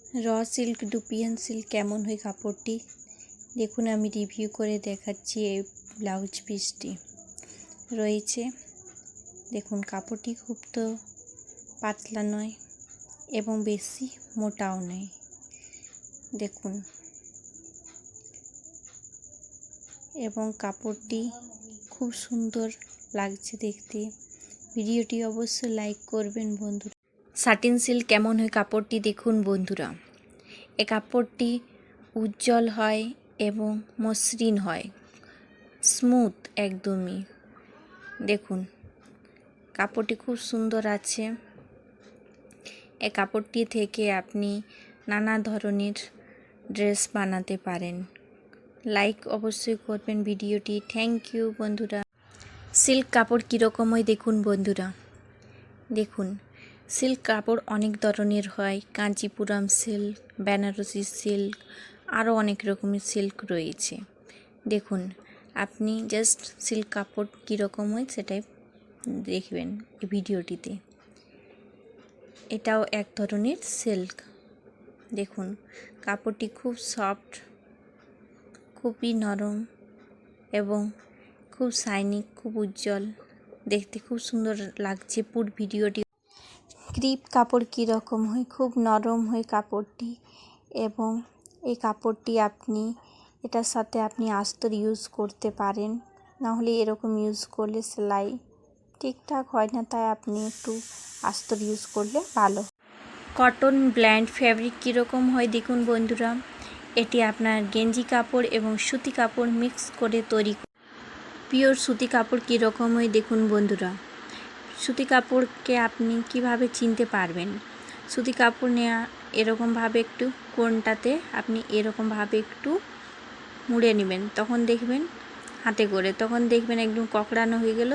Raw silk dupion silk কেমন হয় কাপড়টি দেখুন। আমি রিভিউ করে দেখাচ্ছি। এই ব্লাউজ পিসটি রয়েছে দেখুন। কাপড়টি খুব তো পাতলা নয় এবং বেশি মোটাও নয়। দেখুন, এবং কাপড়টি খুব সুন্দর লাগছে দেখতে। ভিডিওটি অবশ্যই লাইক করবেন বন্ধুরা। সাটিন সিল্ক কেমন হয় কাপড়টি দেখুন বন্ধুরা। এই কাপড়টি উজ্জ্বল হয় এবং মসৃণ হয়, স্মুথ একদমই। দেখুন, কাপড়টি খুব সুন্দর আছে। এই কাপড়টি থেকে আপনি নানা ধরনের ড্রেস বানাতে পারেন। লাইক অবশ্যই করবেন ভিডিওটি। থ্যাংক ইউ বন্ধুরা। সিল্ক কাপড় কীরকম হয় দেখুন বন্ধুরা। দেখুন, সিল্ক কাপড় অনেক ধরনের হয়। কাঞ্চিপুরম সিল্ক, বেনারসি সিল্ক, আরও অনেক রকমের সিল্ক রয়েছে। দেখুন, আপনি জাস্ট সিল্ক কাপড় কীরকম হয় সেটাই দেখবেন এই ভিডিওটিতে। এটাও এক ধরনের সিল্ক। দেখুন, কাপড়টি খুব সফট, খুবই নরম এবং খুব শাইনি, খুব উজ্জ্বল, দেখতে খুব সুন্দর লাগছে পুরো ভিডিওটি। ক্রিপ কাপড় কীরকম হয়, খুব নরম হয় কাপড়টি এবং এই কাপড়টি আপনি এটার সাথে আপনি আস্তর ইউজ করতে পারেন। নাহলে এরকম ইউজ করলে সেলাই ঠিকঠাক হয় না, তাই আপনি একটু আস্তর ইউজ করলে ভালো। কটন ব্ল্যান্ড ফ্যাব্রিক কীরকম হয় দেখুন বন্ধুরা। এটি আপনার গেঞ্জি কাপড় এবং সুতি কাপড় মিক্স করে তৈরি। পিওর সুতি কাপড় কীরকম হয় দেখুন বন্ধুরা। সুতি কাপড়কে আপনি কিভাবে চিনতে পারবেন? সুতি কাপড় নেওয়া এরকমভাবে একটু কোণটাতে আপনি এরকমভাবে একটু মুড়ে নেবেন, তখন দেখবেন হাতে করে, তখন দেখবেন একদম ককড়ানো হয়ে গেল,